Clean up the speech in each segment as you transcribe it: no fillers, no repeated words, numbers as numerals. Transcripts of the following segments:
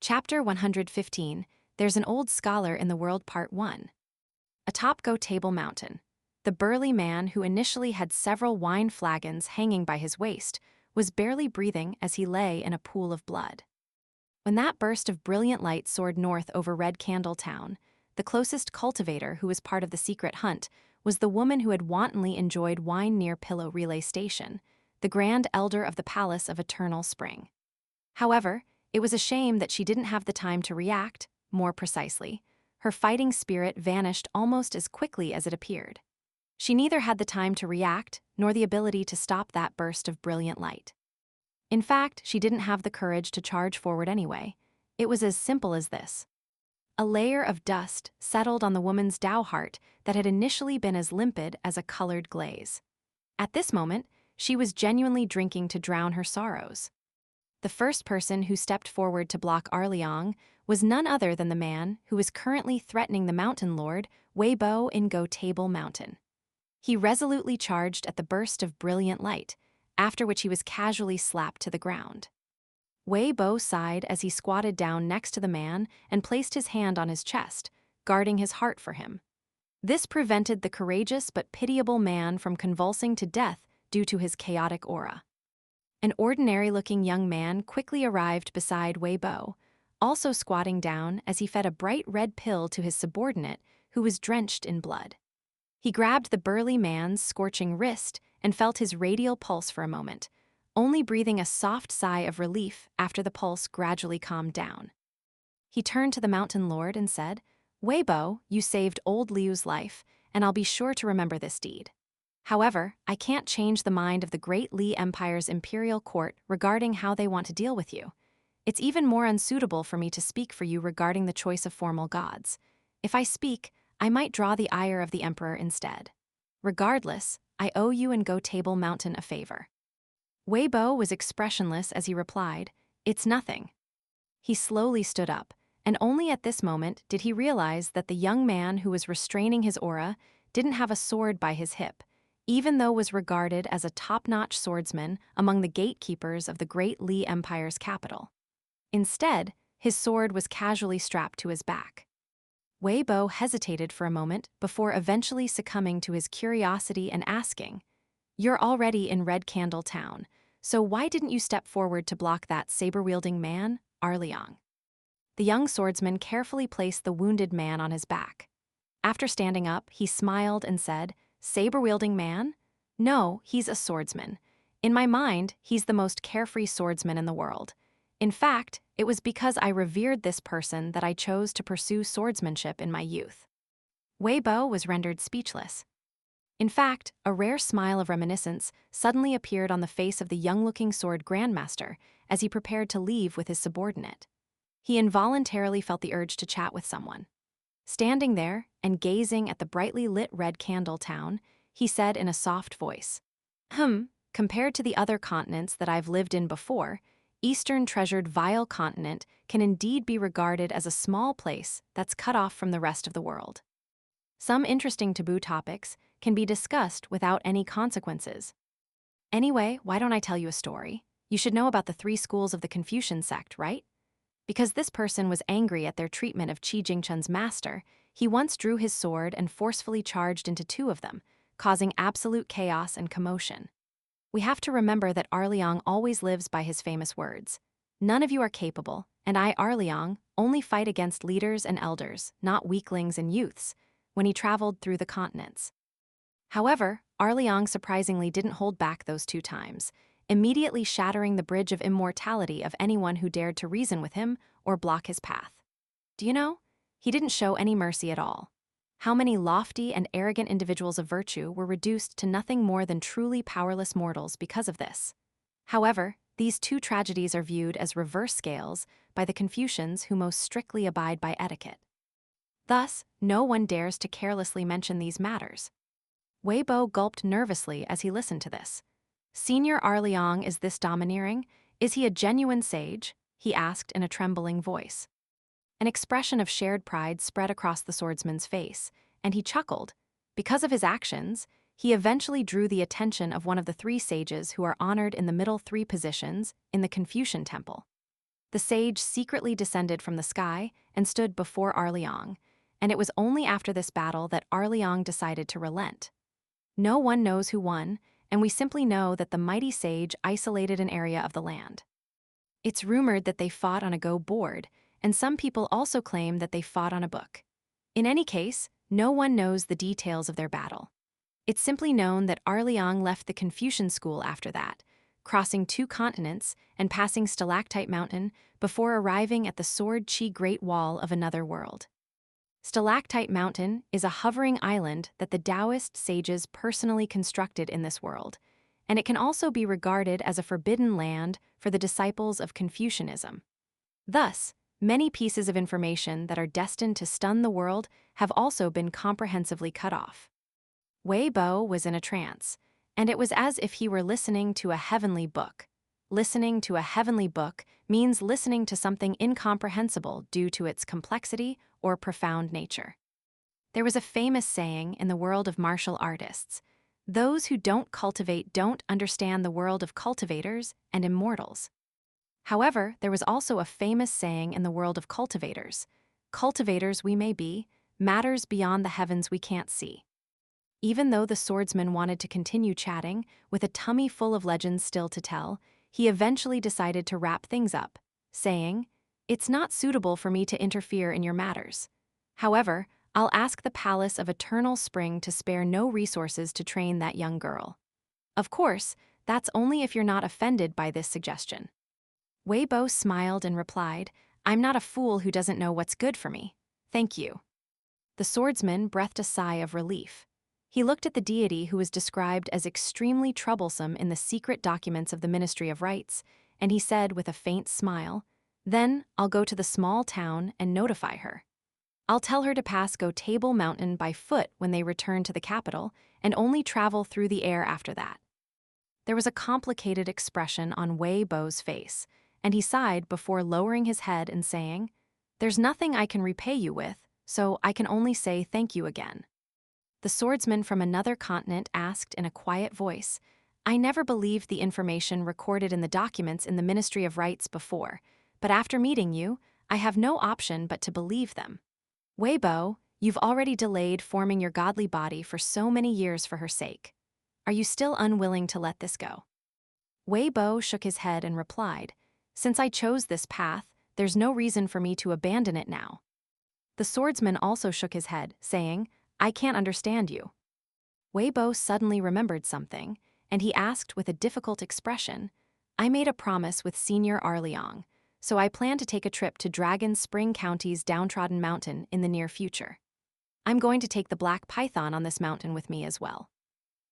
Chapter 115, There's an Old Scholar in the World Part 1. Atop Go Table Mountain, the burly man who initially had several wine flagons hanging by his waist was barely breathing as he lay in a pool of blood. When that burst of brilliant light soared north over Red Candle Town, the closest cultivator who was part of the secret hunt was the woman who had wantonly enjoyed wine near Pillow Relay Station, the grand elder of the Palace of Eternal Spring. However, it was a shame that she didn't have the time to react. More precisely, her fighting spirit vanished almost as quickly as it appeared. She neither had the time to react nor the ability to stop that burst of brilliant light. In fact, she didn't have the courage to charge forward anyway. It was as simple as this. A layer of dust settled on the woman's Dao heart that had initially been as limpid as a colored glaze. At this moment, she was genuinely drinking to drown her sorrows. The first person who stepped forward to block Arliang was none other than the man who was currently threatening the Mountain Lord, Wei Bo, in Go Table Mountain. He resolutely charged at the burst of brilliant light, after which he was casually slapped to the ground. Wei Bo sighed as he squatted down next to the man and placed his hand on his chest, guarding his heart for him. This prevented the courageous but pitiable man from convulsing to death due to his chaotic aura. An ordinary-looking young man quickly arrived beside Wei Bo, also squatting down as he fed a bright red pill to his subordinate, who was drenched in blood. He grabbed the burly man's scorching wrist and felt his radial pulse for a moment, only breathing a soft sigh of relief after the pulse gradually calmed down. He turned to the Mountain Lord and said, "Wei Bo, you saved old Liu's life, and I'll be sure to remember this deed. However, I can't change the mind of the Great Li Empire's imperial court regarding how they want to deal with you. It's even more unsuitable for me to speak for you regarding the choice of formal gods. If I speak, I might draw the ire of the emperor instead. Regardless, I owe you and Go Table Mountain a favor." Wei Bo was expressionless as he replied, "It's nothing." He slowly stood up, and only at this moment did he realize that the young man who was restraining his aura didn't have a sword by his hip, even though was regarded as a top-notch swordsman among the gatekeepers of the Great Li Empire's capital. Instead, his sword was casually strapped to his back. Wei Bo hesitated for a moment before eventually succumbing to his curiosity and asking, "You're already in Red Candle Town, so why didn't you step forward to block that saber-wielding man, Arliang?" The young swordsman carefully placed the wounded man on his back. After standing up, he smiled and said, "Saber-wielding man? No, he's a swordsman. In my mind, he's the most carefree swordsman in the world. In fact, it was because I revered this person that I chose to pursue swordsmanship in my youth." Wei Bo was rendered speechless. In fact, a rare smile of reminiscence suddenly appeared on the face of the young-looking sword grandmaster as he prepared to leave with his subordinate. He involuntarily felt the urge to chat with someone. Standing there and gazing at the brightly lit Red Candle Town, he said in a soft voice, Compared to the other continents that I've lived in before, Eastern Treasured Vile Continent can indeed be regarded as a small place that's cut off from the rest of the world. Some interesting taboo topics can be discussed without any consequences. Anyway, why don't I tell you a story? You should know about the 3 schools of the Confucian sect, right? Because this person was angry at their treatment of Qi Jingchun's master, he once drew his sword and forcefully charged into 2 of them, causing absolute chaos and commotion. We have to remember that Arliang always lives by his famous words. "None of you are capable, and I, Arliang, only fight against leaders and elders, not weaklings and youths," when he traveled through the continents. However, Arliang surprisingly didn't hold back those 2 times, immediately shattering the bridge of immortality of anyone who dared to reason with him or block his path. Do you know? He didn't show any mercy at all. How many lofty and arrogant individuals of virtue were reduced to nothing more than truly powerless mortals because of this? However, these 2 tragedies are viewed as reverse scales by the Confucians who most strictly abide by etiquette. Thus, no one dares to carelessly mention these matters. Wei Bo gulped nervously as he listened to this. "Senior Arliang is this domineering? Is he a genuine sage?" he asked in a trembling voice. An expression of shared pride spread across the swordsman's face, and he chuckled. Because of his actions, he eventually drew the attention of one of the 3 sages who are honored in the middle 3 positions in the Confucian temple. the sage secretly descended from the sky and stood before Arliang, and it was only after this battle that Arliang decided to relent. No one knows who won, and we simply know that the mighty sage isolated an area of the land. It's rumored that they fought on a Go board, and some people also claim that they fought on a book. In any case, no one knows the details of their battle. It's simply known that Arliang left the Confucian school after that, crossing 2 continents and passing Stalactite Mountain before arriving at the Sword Chi Great Wall of another world. Stalactite Mountain is a hovering island that the Taoist sages personally constructed in this world, and it can also be regarded as a forbidden land for the disciples of Confucianism. Thus, many pieces of information that are destined to stun the world have also been comprehensively cut off. Wei Bo was in a trance, and it was as if he were listening to a heavenly book. Listening to a heavenly book means listening to something incomprehensible due to its complexity or profound nature. There was a famous saying in the world of martial artists: those who don't cultivate don't understand the world of cultivators and immortals. However, there was also a famous saying in the world of cultivators: cultivators we may be, matters beyond the heavens we can't see. Even though the swordsman wanted to continue chatting, with a tummy full of legends still to tell, he eventually decided to wrap things up, saying, "It's not suitable for me to interfere in your matters. However, I'll ask the Palace of Eternal Spring to spare no resources to train that young girl. Of course, that's only if you're not offended by this suggestion." Wei Bo smiled and replied, "I'm not a fool who doesn't know what's good for me. Thank you." The swordsman breathed a sigh of relief. He looked at the deity who was described as extremely troublesome in the secret documents of the Ministry of Rites, and he said with a faint smile, "Then I'll go to the small town and notify her. I'll tell her to pass Go Table Mountain by foot when they return to the capital, and only travel through the air after that." There was a complicated expression on Wei Bo's face, and he sighed before lowering his head and saying, "There's nothing I can repay you with, so I can only say thank you again." The swordsman from another continent asked in a quiet voice, "I never believed the information recorded in the documents in the Ministry of Rites before, but after meeting you, I have no option but to believe them. Wei Bo, you've already delayed forming your godly body for so many years for her sake. Are you still unwilling to let this go?" Wei Bo shook his head and replied, "Since I chose this path, there's no reason for me to abandon it now." The swordsman also shook his head, saying, "I can't understand you." Wei Bo suddenly remembered something, and he asked with a difficult expression, "I made a promise with Senior Arliang, so I plan to take a trip to Dragon Spring County's Downtrodden Mountain in the near future. I'm going to take the Black Python on this mountain with me as well.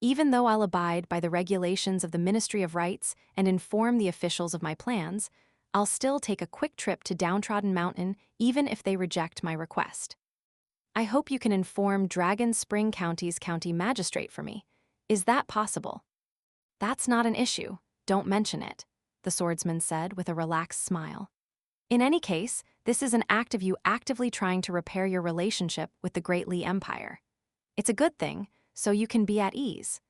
Even though I'll abide by the regulations of the Ministry of Rites and inform the officials of my plans, I'll still take a quick trip to Downtrodden Mountain even if they reject my request. I hope you can inform Dragon Spring County's county magistrate for me. Is that possible?" "That's not an issue. Don't mention it," the swordsman said with a relaxed smile. "In any case, this is an act of you actively trying to repair your relationship with the Great Li Empire. It's a good thing, so you can be at ease.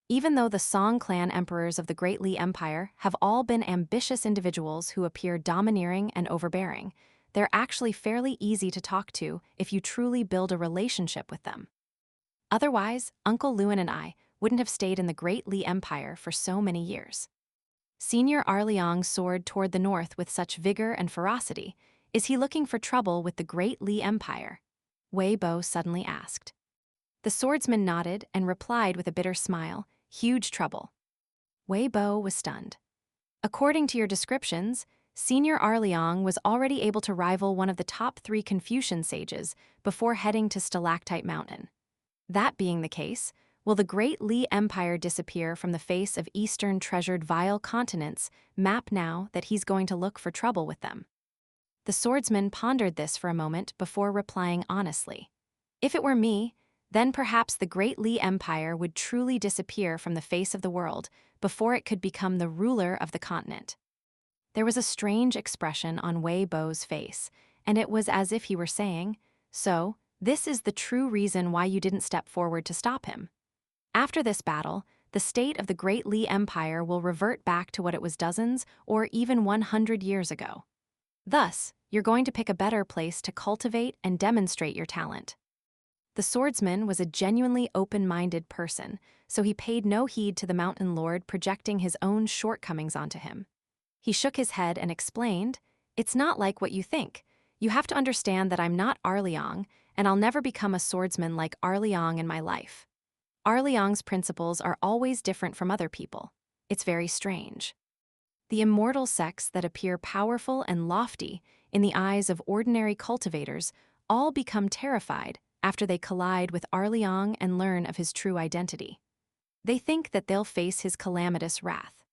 Even though the Song clan emperors of the Great Li Empire have all been ambitious individuals who appear domineering and overbearing, they're actually fairly easy to talk to if you truly build a relationship with them. Otherwise, Uncle Lewin and I wouldn't have stayed in the Great Li Empire for so many years." Senior Arliang soared toward the north with such vigor and ferocity. Is he looking for trouble with the Great Li Empire? Wei Bo suddenly asked. The swordsman nodded and replied with a bitter smile, "Huge trouble." Wei Bo was stunned. "According to your descriptions, Senior Arliang was already able to rival one of the top 3 Confucian sages before heading to Stalactite Mountain. That being the case, will the Great Li Empire disappear from the face of Eastern treasured vile continents map now that he's going to look for trouble with them?" The swordsman pondered this for a moment before replying honestly, "If it were me, then perhaps the Great Li Empire would truly disappear from the face of the world before it could become the ruler of the continent." There was a strange expression on Wei Bo's face, and it was as if he were saying, "So, this is the true reason why you didn't step forward to stop him. After this battle, the state of the Great Li Empire will revert back to what it was dozens or even 100 years ago." Thus, you're going to pick a better place to cultivate and demonstrate your talent. The swordsman was a genuinely open-minded person, so he paid no heed to the mountain lord projecting his own shortcomings onto him. He shook his head and explained, "It's not like what you think. You have to understand that I'm not Arliang, and I'll never become a swordsman like Arliang in my life. Arliang's principles are always different from other people. It's very strange." The immortal sects that appear powerful and lofty in the eyes of ordinary cultivators all become terrified after they collide with Arliang and learn of his true identity. They think that they'll face his calamitous wrath.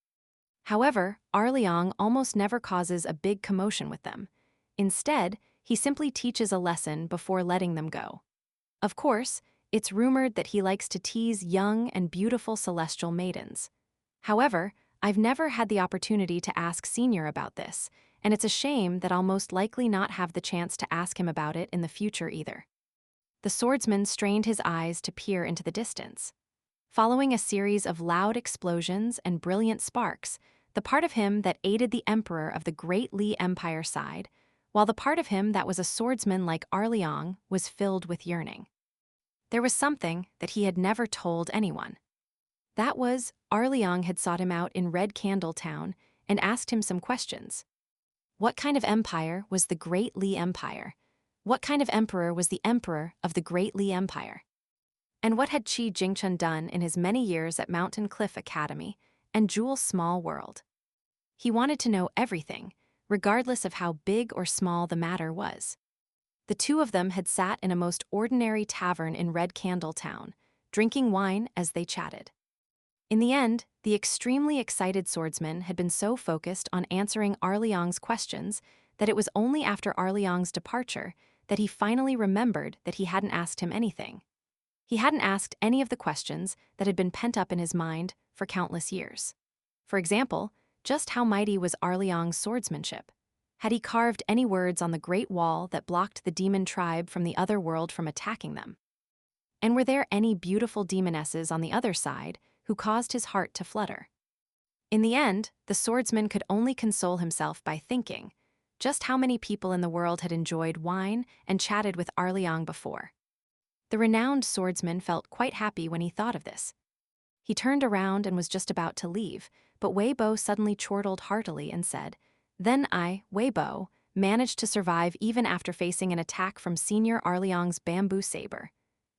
However, Arliang almost never causes a big commotion with them. Instead, he simply teaches a lesson before letting them go. Of course, it's rumored that he likes to tease young and beautiful celestial maidens. However, I've never had the opportunity to ask Senior about this, and it's a shame that I'll most likely not have the chance to ask him about it in the future either. The swordsman strained his eyes to peer into the distance. Following a series of loud explosions and brilliant sparks, the part of him that aided the emperor of the Great Li Empire sighed, while the part of him that was a swordsman like Arliang was filled with yearning. There was something that he had never told anyone. That was, Arliang had sought him out in Red Candle Town and asked him some questions. What kind of empire was the Great Li Empire? What kind of emperor was the emperor of the Great Li Empire? And what had Qi Jingchun done in his many years at Mountain Cliff Academy and Jewel's Small World? He wanted to know everything, regardless of how big or small the matter was. The two of them had sat in a most ordinary tavern in Red Candle Town, drinking wine as they chatted. In the end, the extremely excited swordsman had been so focused on answering Arliang's questions that it was only after Arliang's departure that he finally remembered that he hadn't asked him anything. He hadn't asked any of the questions that had been pent up in his mind for countless years. For example, just how mighty was Arliang's swordsmanship? Had he carved any words on the Great Wall that blocked the demon tribe from the other world from attacking them? And were there any beautiful demonesses on the other side who caused his heart to flutter? In the end, the swordsman could only console himself by thinking just how many people in the world had enjoyed wine and chatted with Arliang before. The renowned swordsman felt quite happy when he thought of this. He turned around and was just about to leave, but Wei Bo suddenly chortled heartily and said, "Then I, Wei Bo, managed to survive even after facing an attack from Senior Arliang's bamboo saber.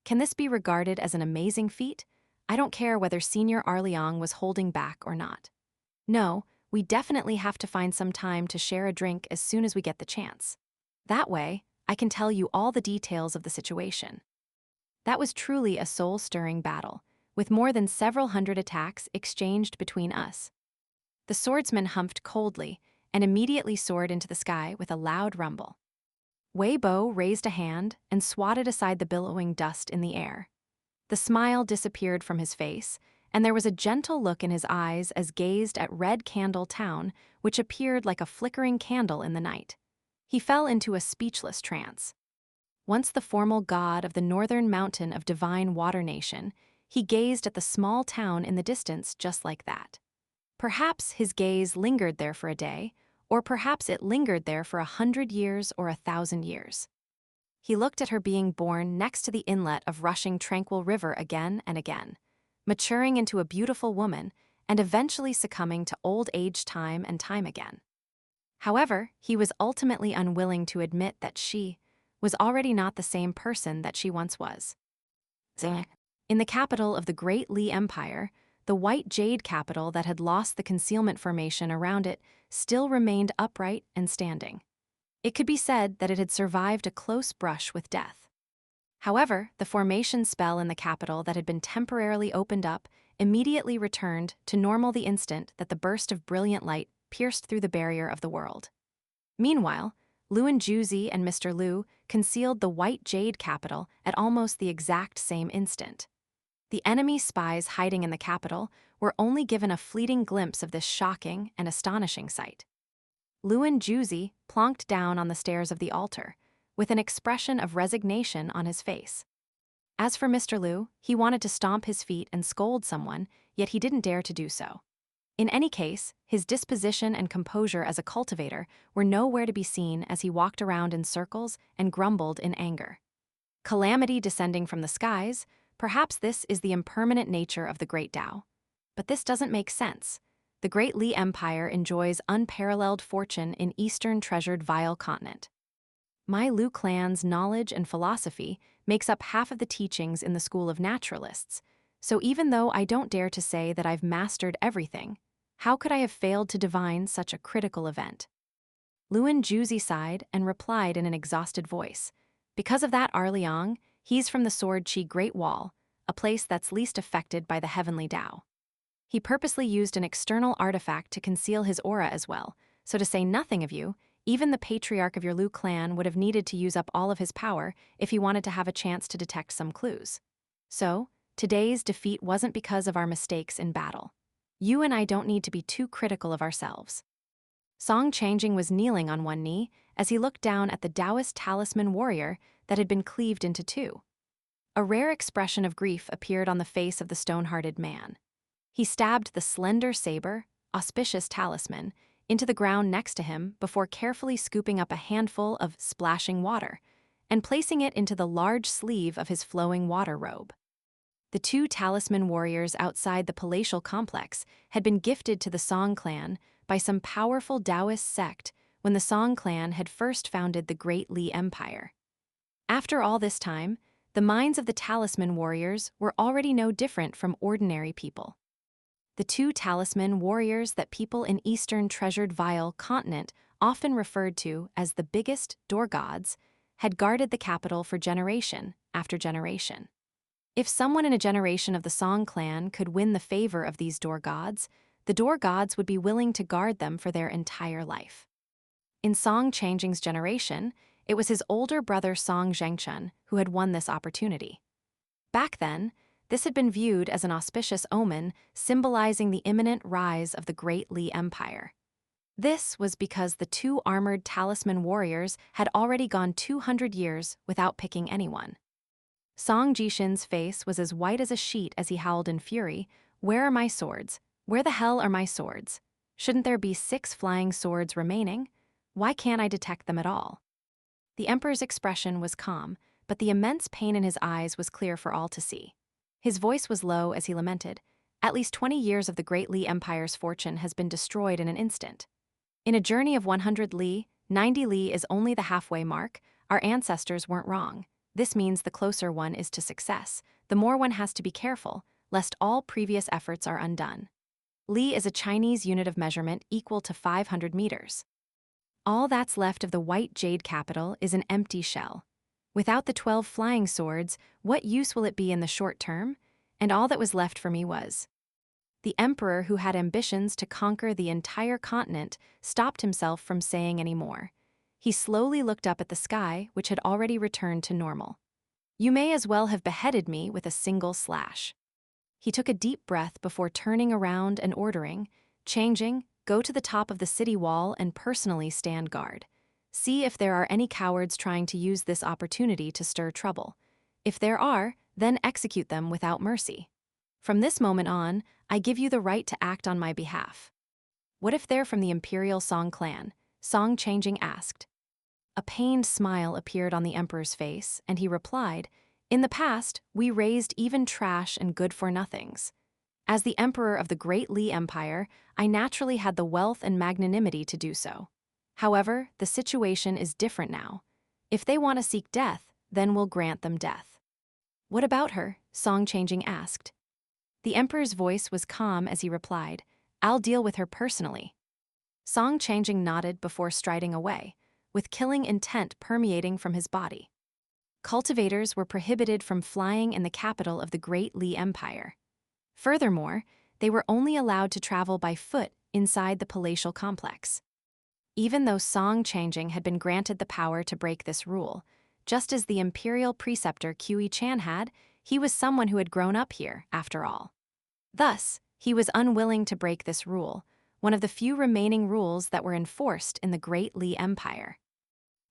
Can this be regarded as an amazing feat? I don't care whether Senior Arliang was holding back or not. No, we definitely have to find some time to share a drink as soon as we get the chance. That way, I can tell you all the details of the situation." That was truly a soul-stirring battle, with more than several hundred attacks exchanged between us. The swordsman humphed coldly and immediately soared into the sky with a loud rumble. Wei Bo raised a hand and swatted aside the billowing dust in the air. The smile disappeared from his face, and there was a gentle look in his eyes as gazed at Red Candle Town, which appeared like a flickering candle in the night. He fell into a speechless trance. Once the formal god of the northern mountain of divine water nation, he gazed at the small town in the distance just like that. Perhaps his gaze lingered there for a day, or perhaps it lingered there for 100 years or 1,000 years. He looked at her being born next to the inlet of rushing tranquil river again and again, maturing into a beautiful woman and eventually succumbing to old age time and time again. However, he was ultimately unwilling to admit that she was already not the same person that she once was. In the capital of the Great Li Empire, the white jade capital that had lost the concealment formation around it still remained upright and standing. It could be said that it had survived a close brush with death. However, the formation spell in the capital that had been temporarily opened up immediately returned to normal the instant that the burst of brilliant light pierced through the barrier of the world. Meanwhile, Luan Juzi and Mr. Liu concealed the white jade capital at almost the exact same instant. The enemy spies hiding in the capital were only given a fleeting glimpse of this shocking and astonishing sight. Luan Juzi plonked down on the stairs of the altar, with an expression of resignation on his face. As for Mr. Liu, he wanted to stomp his feet and scold someone, yet he didn't dare to do so. In any case, his disposition and composure as a cultivator were nowhere to be seen as he walked around in circles and grumbled in anger. Calamity descending from the skies, perhaps this is the impermanent nature of the Great Tao. But this doesn't make sense. The Great Li Empire enjoys unparalleled fortune in Eastern treasured Vile continent. My Lu clan's knowledge and philosophy makes up half of the teachings in the school of naturalists, so even though I don't dare to say that I've mastered everything, how could I have failed to divine such a critical event? Luan Juzi sighed and replied in an exhausted voice. Because of that, Liang, he's from the Sword Chi Great Wall, a place that's least affected by the heavenly Tao. He purposely used an external artifact to conceal his aura as well, so to say nothing of you, even the patriarch of your Lu clan would have needed to use up all of his power if he wanted to have a chance to detect some clues. So, today's defeat wasn't because of our mistakes in battle. You and I don't need to be too critical of ourselves. Song Changjing was kneeling on one knee as he looked down at the Taoist talisman warrior that had been cleaved into two. A rare expression of grief appeared on the face of the stone-hearted man. He stabbed the slender saber, auspicious talisman, into the ground next to him before carefully scooping up a handful of splashing water and placing it into the large sleeve of his flowing water robe. The two talisman warriors outside the palatial complex had been gifted to the Song clan by some powerful Taoist sect when the Song clan had first founded the Great Li Empire. After all this time, the minds of the talisman warriors were already no different from ordinary people. The two talisman warriors that people in Eastern treasured Vile continent often referred to as the biggest door gods had guarded the capital for generation after generation. If someone in a generation of the Song clan could win the favor of these door gods, the door gods would be willing to guard them for their entire life. In Song Changjing's generation, it was his older brother Song Zhengchun who had won this opportunity. Back then, this had been viewed as an auspicious omen symbolizing the imminent rise of the Great Li Empire. This was because the two armored talisman warriors had already gone 200 years without picking anyone. Song Jishin's face was as white as a sheet as he howled in fury, "Where are my swords? Where the hell are my swords? Shouldn't there be 6 flying swords remaining? Why can't I detect them at all?" The emperor's expression was calm, but the immense pain in his eyes was clear for all to see. His voice was low as he lamented, "At least 20 years of the Great Li Empire's fortune has been destroyed in an instant. In a journey of 100 li, 90 li is only the halfway mark. Our ancestors weren't wrong. This means the closer one is to success, the more one has to be careful, lest all previous efforts are undone. Li is a Chinese unit of measurement equal to 500 meters. All that's left of the white jade capital is an empty shell. Without the 12 flying swords, what use will it be in the short term? And all that was left for me was..." The emperor, who had ambitions to conquer the entire continent, stopped himself from saying any more. He slowly looked up at the sky, which had already returned to normal. "You may as well have beheaded me with a single slash." He took a deep breath before turning around and ordering, "Changjing, go to the top of the city wall and personally stand guard. See if there are any cowards trying to use this opportunity to stir trouble. If there are, then execute them without mercy. From this moment on, I give you the right to act on my behalf." "What if they're from the Imperial Song clan?" Song Changjing asked. A pained smile appeared on the emperor's face, and he replied, "In the past, we raised even trash and good-for-nothings. As the emperor of the Great Li Empire, I naturally had the wealth and magnanimity to do so. However, the situation is different now. If they want to seek death, then we'll grant them death." "What about her?" Song Changjing asked. The emperor's voice was calm as he replied, "I'll deal with her personally." Song Changjing nodded before striding away, with killing intent permeating from his body. Cultivators were prohibited from flying in the capital of the Great Li Empire. Furthermore, they were only allowed to travel by foot inside the palatial complex. Even though Song Changjing had been granted the power to break this rule, just as the imperial preceptor Qi Chan had, he was someone who had grown up here, after all. Thus, he was unwilling to break this rule, one of the few remaining rules that were enforced in the Great Li Empire.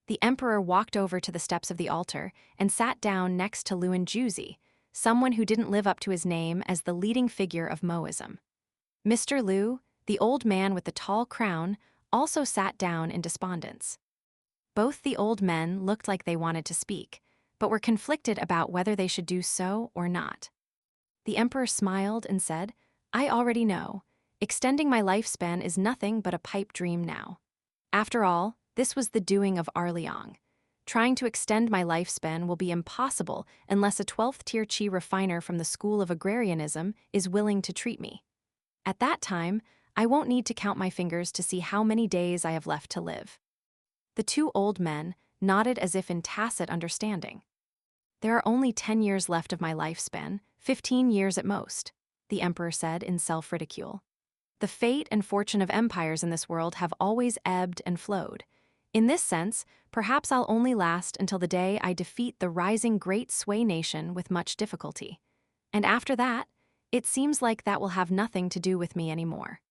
The emperor walked over to the steps of the altar and sat down next to Luan Juzi, someone who didn't live up to his name as the leading figure of Moism. "Mr. Lu, The old man with the tall crown also sat down in despondence. Both the old men looked like they wanted to speak, but were conflicted about whether they should do so or not. The emperor smiled and said, "I already know. Extending my lifespan is nothing but a pipe dream now. After all, this was the doing of Arliang. Trying to extend my lifespan will be impossible unless a 12th-tier Qi refiner from the School of Agrarianism is willing to treat me. At that time, I won't need to count my fingers to see how many days I have left to live." The two old men nodded as if in tacit understanding. "There are only 10 years left of my lifespan, 15 years at most," the emperor said in self-ridicule. "The fate and fortune of empires in this world have always ebbed and flowed. In this sense, perhaps I'll only last until the day I defeat the rising great Sui nation with much difficulty. And after that, it seems like that will have nothing to do with me anymore."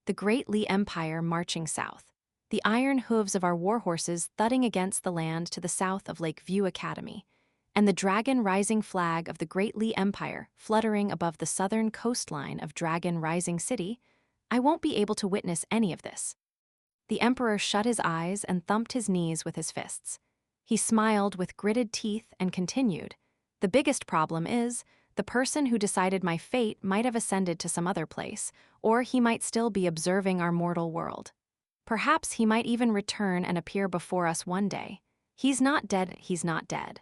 The great Li Empire marching south, the iron hooves of our war horses thudding against the land to the south of Lake View Academy, and the dragon rising flag of the great Li Empire fluttering above the southern coastline of Dragon Rising City, I won't be able to witness any of this. The emperor shut his eyes and thumped his knees with his fists. He smiled with gritted teeth and continued, "The biggest problem is, the person who decided my fate might have ascended to some other place, or he might still be observing our mortal world. Perhaps he might even return and appear before us one day. He's not dead, he's not dead."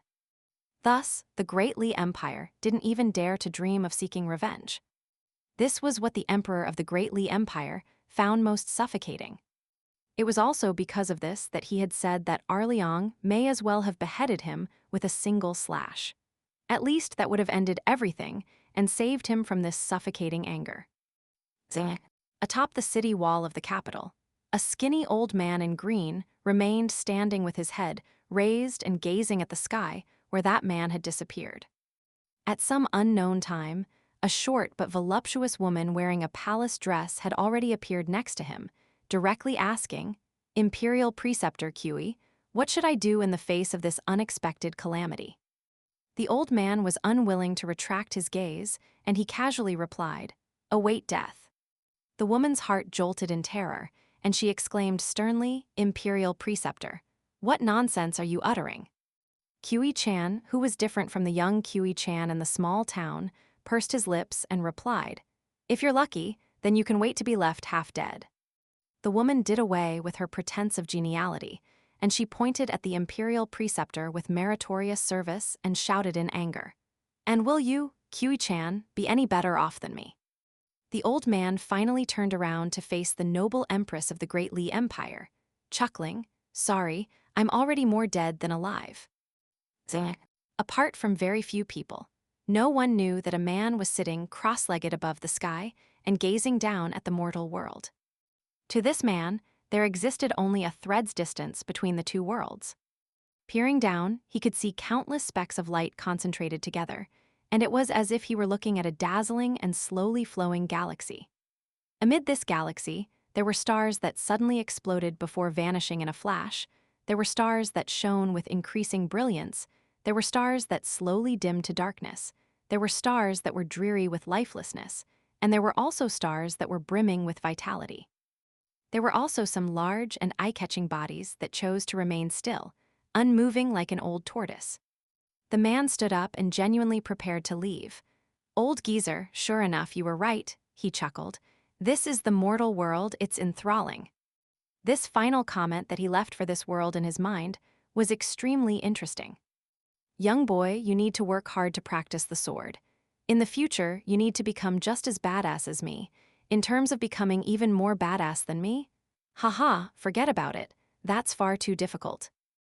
Thus, the great Li Empire didn't even dare to dream of seeking revenge. This was what the emperor of the great Li Empire found most suffocating. It was also because of this that he had said that Arliang may as well have beheaded him with a single slash. At least that would have ended everything and saved him from this suffocating anger. Atop the city wall of the capital, a skinny old man in green remained standing with his head raised and gazing at the sky where that man had disappeared. At some unknown time, a short but voluptuous woman wearing a palace dress had already appeared next to him, directly asking, "Imperial Preceptor Kui, what should I do in the face of this unexpected calamity?" The old man was unwilling to retract his gaze, and he casually replied, "Await death." The woman's heart jolted in terror, and she exclaimed sternly, "Imperial Preceptor, what nonsense are you uttering?" Kui Chan, who was different from the young Kui Chan in the small town, pursed his lips and replied, "If you're lucky, then you can wait to be left half dead." The woman did away with her pretense of geniality, and she pointed at the imperial preceptor with meritorious service and shouted in anger, "And will you, Kui-chan, be any better off than me?" The old man finally turned around to face the noble empress of the great Li Empire, chuckling, "Sorry, I'm already more dead than alive." Apart from very few people, no one knew that a man was sitting cross-legged above the sky and gazing down at the mortal world. To this man, there existed only a thread's distance between the two worlds. Peering down, he could see countless specks of light concentrated together, and it was as if he were looking at a dazzling and slowly flowing galaxy. Amid this galaxy, there were stars that suddenly exploded before vanishing in a flash, there were stars that shone with increasing brilliance, there were stars that slowly dimmed to darkness, there were stars that were dreary with lifelessness, and there were also stars that were brimming with vitality. There were also some large and eye-catching bodies that chose to remain still, unmoving like an old tortoise. The man stood up and genuinely prepared to leave. "Old geezer, sure enough you were right," he chuckled. "This is the mortal world, it's enthralling." This final comment that he left for this world in his mind was extremely interesting. "Young boy, you need to work hard to practice the sword. In the future, you need to become just as badass as me. In terms of becoming even more badass than me? Haha, forget about it. That's far too difficult."